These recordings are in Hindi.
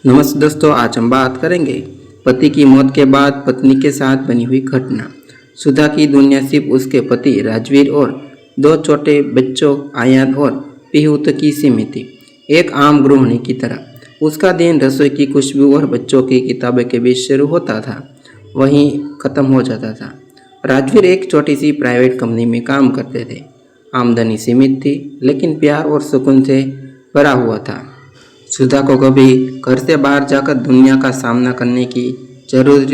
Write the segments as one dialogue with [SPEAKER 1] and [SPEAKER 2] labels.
[SPEAKER 1] नमस्ते दोस्तों, आज हम बात करेंगे पति की मौत के बाद पत्नी के साथ बनी हुई घटना। सुधा की दुनिया सिर्फ उसके पति राजवीर और दो छोटे बच्चों आयान और पीहू तक की सीमित थी। एक आम गृहिणी की तरह उसका दिन रसोई की खुशबू और बच्चों की किताबें के बीच शुरू होता था, वहीं ख़त्म हो जाता था। राजवीर एक छोटी सी प्राइवेट कंपनी में काम करते थे। आमदनी सीमित थी, लेकिन प्यार और सुकून से भरा हुआ था। सुधा को कभी घर से बाहर जाकर दुनिया का सामना करने की जरूरत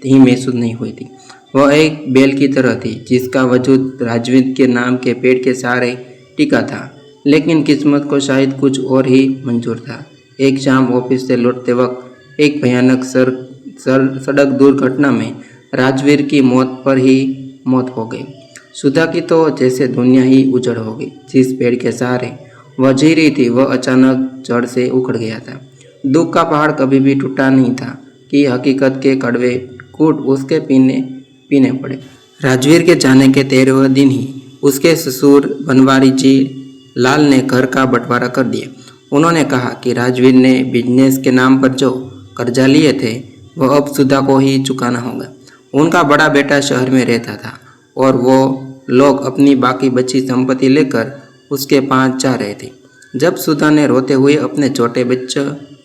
[SPEAKER 1] ही महसूस नहीं हुई थी। वह एक बैल की तरह थी जिसका वजूद राजवीर के नाम के पेड़ के सहारे टिका था, लेकिन किस्मत को शायद कुछ और ही मंजूर था। एक शाम ऑफिस से लौटते वक्त एक भयानक सड़क दुर्घटना में राजवीर की मौत हो गई। सुधा की तो जैसे दुनिया ही उजड़ हो गई। जिस पेड़ के सहारे वह जी रही थी वह अचानक जड़ से उखड़ गया था। दुख का पहाड़ कभी भी टूटा नहीं था कि हकीकत के कड़वे घूंट उसके पीने पड़े। राजवीर के जाने के 13वें दिन ही उसके ससुर बनवारी जी लाल ने घर का बंटवारा कर दिया। उन्होंने कहा कि राजवीर ने बिजनेस के नाम पर जो कर्जा लिए थे वह अब सुधा को ही चुकाना होगा। उनका बड़ा बेटा शहर में रहता था और वो लोग अपनी बाकी बची संपत्ति लेकर उसके पास जा रहे थे। जब सुधा ने रोते हुए अपने छोटे बच्चे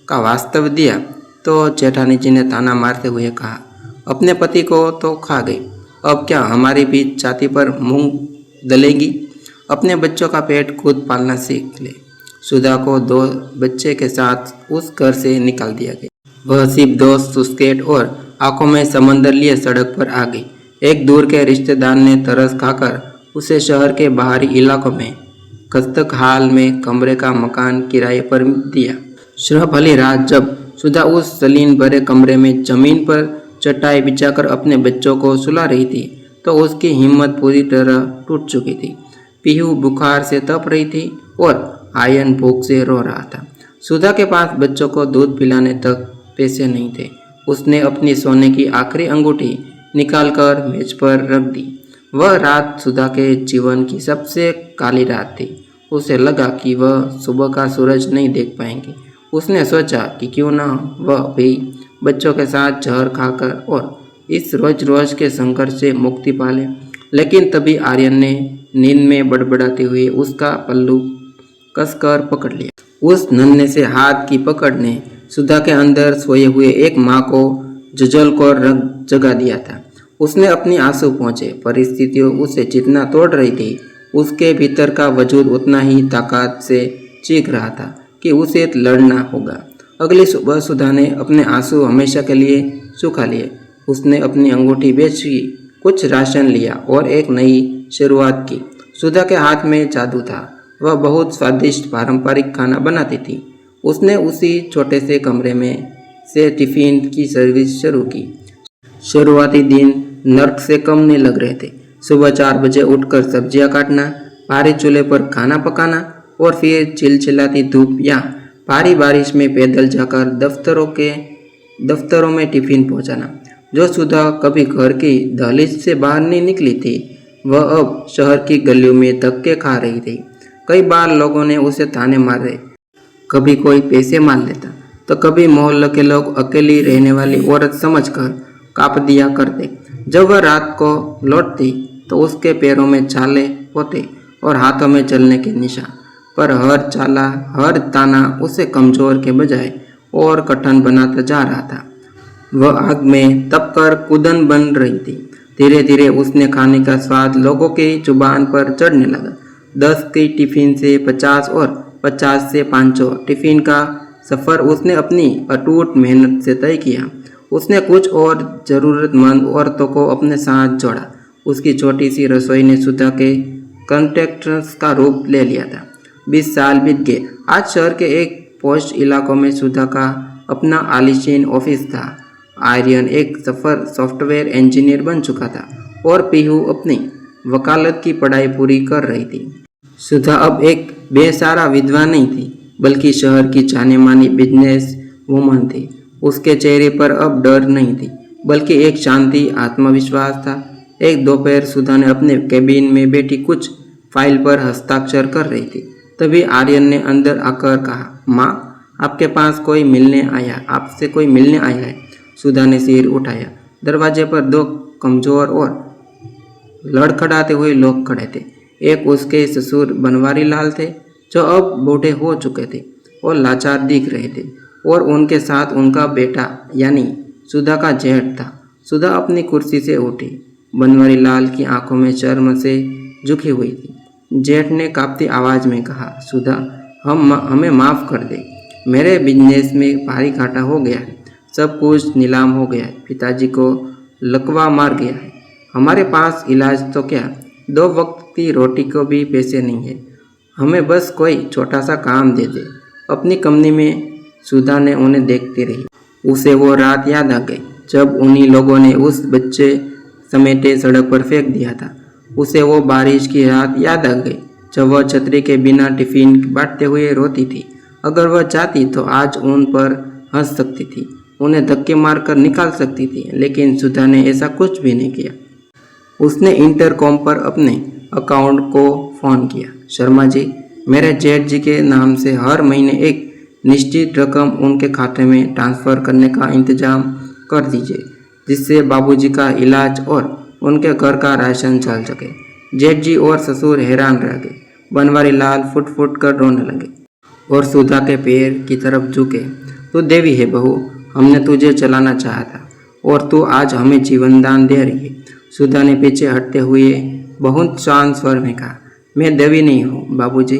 [SPEAKER 1] का वास्तव दिया तो जेठानी जी ने ताना मारते हुए कहा, अपने पति को तो खा गई, अब क्या हमारी भी छाती पर मूंग दलेगी? अपने बच्चों का पेट खुद पालना सीख ले। सुधा को 2 बच्चे के साथ उस घर से निकाल दिया गया। वह सिर्फ दोस्त सुस्केट और आंखों में समंदर लिए सड़क पर आ गई। एक दूर के रिश्तेदार ने तरस खाकर उसे शहर के बाहरी इलाकों में खस्तक हाल में कमरे का मकान किराए पर दिया। सुबह भली रात जब सुधा उस सलीन भरे कमरे में जमीन पर चटाई बिछाकर अपने बच्चों को सुला रही थी तो उसकी हिम्मत पूरी तरह टूट चुकी थी। पीहू बुखार से तप रही थी और आयन भूख से रो रहा था। सुधा के पास बच्चों को दूध पिलाने तक पैसे नहीं थे। उसने अपनी सोने की आखिरी अंगूठी निकालकर मेज पर रख दी। वह रात सुधा के जीवन की सबसे काली रात थी। उसे लगा कि वह सुबह का सूरज नहीं देख पाएंगे। उसने सोचा कि क्यों ना वह भी बच्चों के साथ जहर खाकर और इस रोज रोज के संघर्ष से मुक्ति पाले। लेकिन तभी आर्यन ने नींद में बड़बड़ाते हुए उसका पल्लू कसकर पकड़ लिया। उस नन्हे से हाथ की पकड़ ने सुधा के अंदर सोए हुए एक माँ को झुझल को जगा दिया था। उसने अपनी आंसू पहुँचे। परिस्थितियों उसे जितना तोड़ रही थी, उसके भीतर का वजूद उतना ही ताकत से चीख रहा था कि उसे लड़ना होगा। अगली सुबह सुधा ने अपने आंसू हमेशा के लिए सुखा लिए। उसने अपनी अंगूठी बेची, कुछ राशन लिया और एक नई शुरुआत की। सुधा के हाथ में जादू था। वह बहुत स्वादिष्ट पारंपरिक खाना बनाती थी। उसने उसी छोटे से कमरे में से टिफिन की सर्विस शुरू की। शुरुआती दिन नर्क से कम नहीं लग रहे थे। सुबह 4 बजे उठकर सब्जियां काटना, भारी चूल्हे पर खाना पकाना और फिर चिलचिलाती धूप या भारी बारिश में पैदल जाकर दफ्तरों में टिफिन पहुंचाना। जो सुधा कभी घर की दहलीज से बाहर नहीं निकली थी, वह अब शहर की गलियों में धक्के खा रही थी। कई बार लोगों ने उसे ताने मारे, कभी कोई पैसे मार लेता तो कभी मोहल्ले के लोग अकेली रहने वाली औरत समझकर काप दिया करते। जब वह रात को लौटती तो उसके पैरों में छाले होते और हाथों में जलने के निशान, पर हर ताना उसे कमजोर के बजाय और कठिन बनाता जा रहा था। वह आग में तपकर कुदन बन रही थी। धीरे धीरे उसने खाने का स्वाद लोगों की जुबान पर चढ़ने लगा। 10 की टिफिन से 50 और 50 से 500 टिफिन का सफ़र उसने अपनी अटूट मेहनत से तय किया। उसने कुछ और ज़रूरतमंद औरतों को अपने साथ जोड़ा। उसकी छोटी सी रसोई ने सुधा के कॉन्ट्रैक्टर्स का रूप ले लिया था। 20 साल बीत गए। आज शहर के एक पोस्ट इलाकों में सुधा का अपना आलीशान ऑफिस था। आर्यन एक सफल सॉफ्टवेयर इंजीनियर बन चुका था और पीहू अपनी वकालत की पढ़ाई पूरी कर रही थी। सुधा अब एक बेसहारा विधवा नहीं थी, बल्कि शहर की जाने मानी बिजनेस वूमन थी। उसके चेहरे पर अब डर नहीं थी, बल्कि एक शांति आत्मविश्वास था। एक दोपहर सुधा ने अपने कैबिन में बैठी कुछ फाइल पर हस्ताक्षर कर रही थी। तभी आर्यन ने अंदर आकर कहा, माँ, आपके पास कोई मिलने आया, आपसे कोई मिलने आया है। सुधा ने सिर उठाया। दरवाजे पर दो कमजोर और लड़खड़ाते हुए लोग खड़े थे। एक उसके ससुर बनवारी लाल थे, जो अब बूढ़े हो चुके थे और लाचार दिख रहे थे, और उनके साथ उनका बेटा यानी सुधा का जेठ था। सुधा अपनी कुर्सी से उठी। बनवारी लाल की आंखों में शर्म से झुकी हुई थी। जेठ ने कांपती आवाज में कहा, सुधा, हमें माफ़ कर दे। मेरे बिजनेस में भारी घाटा हो गया है। सब कुछ नीलाम हो गया है। पिताजी को लकवा मार गया है। हमारे पास इलाज तो क्या, 2 वक्त की रोटी को भी पैसे नहीं है। हमें बस कोई छोटा सा काम दे दे। अपनी कंपनी में। सुधा ने उन्हें देखती रही। उसे वो रात याद आ गई जब उन्हीं लोगों ने उस बच्चे समेटे सड़क पर फेंक दिया था। उसे वो बारिश की रात याद आ गई जब वह छतरी के बिना टिफिन बांटते हुए रोती थी। अगर वह चाहती तो आज उन पर हंस सकती थी, उन्हें धक्के मारकर निकाल सकती थी, लेकिन सुधा ने ऐसा कुछ भी नहीं किया। उसने इंटरकॉम पर अपने अकाउंट को फ़ोन किया। शर्मा जी, मेरे जेठ जी के नाम से हर महीने एक निश्चित रकम उनके खाते में ट्रांसफ़र करने का इंतज़ाम कर दीजिए, जिससे बाबूजी का इलाज और उनके घर का राशन चल सके। जेठ जी और ससुर हैरान रह गए। बनवारी लाल फुट फुट कर रोने लगे और सुधा के पैर की तरफ झुके। तू देवी है बहू, हमने तुझे चलाना चाहा था और तू आज हमें जीवन दान दे रही है। सुधा ने पीछे हटते हुए बहुत शांत स्वर में कहा, मैं देवी नहीं हूँ बाबूजी,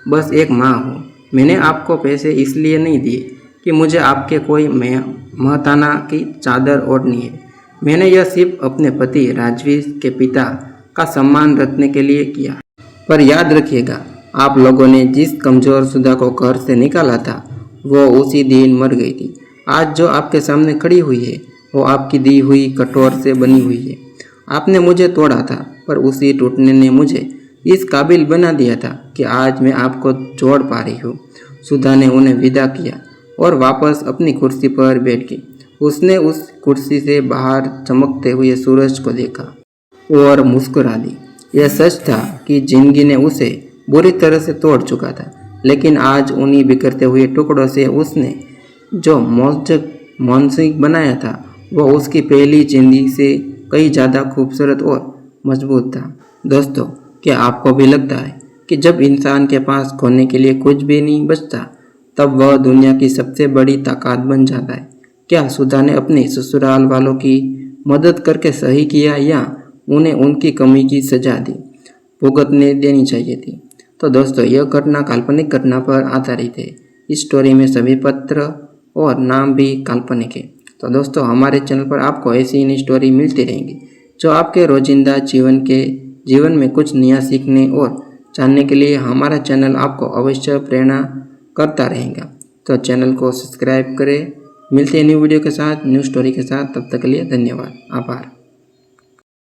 [SPEAKER 1] बस एक माँ हूँ। मैंने आपको पैसे इसलिए नहीं दिए कि मुझे आपके कोई महताना की चादर ओढ़नी है। मैंने यह सिर्फ अपने पति राजवीर के पिता का सम्मान रखने के लिए किया। पर याद रखिएगा, आप लोगों ने जिस कमज़ोर सुधा को घर से निकाला था वो उसी दिन मर गई थी। आज जो आपके सामने खड़ी हुई है वो आपकी दी हुई कठोर से बनी हुई है। आपने मुझे तोड़ा था, पर उसी टूटने ने मुझे इस काबिल बना दिया था कि आज मैं आपको जोड़ पा रही हूँ। सुधा ने उन्हें विदा किया और वापस अपनी कुर्सी पर बैठ गई। उसने उस कुर्सी से बाहर चमकते हुए सूरज को देखा और मुस्कुरा दी। यह सच था कि जिंदगी ने उसे बुरी तरह से तोड़ चुका था, लेकिन आज उन्हीं बिखरते हुए टुकड़ों से उसने जो मानसिक बनाया था वह उसकी पहली जिंदगी से कहीं ज़्यादा खूबसूरत और मजबूत था। दोस्तों, क्या आपको भी लगता है कि जब इंसान के पास खोने के लिए कुछ भी नहीं बचता तब वह दुनिया की सबसे बड़ी ताकत बन जाता है? क्या सुधा ने अपने ससुराल वालों की मदद करके सही किया या उन्हें उनकी कमी की सजा दी भुगतने देनी चाहिए थी? तो दोस्तों, यह घटना काल्पनिक घटना पर आधारित है। इस स्टोरी में सभी पात्र और नाम भी काल्पनिक है। तो दोस्तों, हमारे चैनल पर आपको ऐसी ही स्टोरी मिलती रहेंगी जो आपके रोजिंदा जीवन में कुछ नया सीखने और जानने के लिए हमारा चैनल आपको अवश्य प्रेरणा करता रहेगा। तो चैनल को सब्सक्राइब करें। मिलते हैं न्यू वीडियो के साथ, न्यू स्टोरी के साथ। तब तक के लिए धन्यवाद, आभार।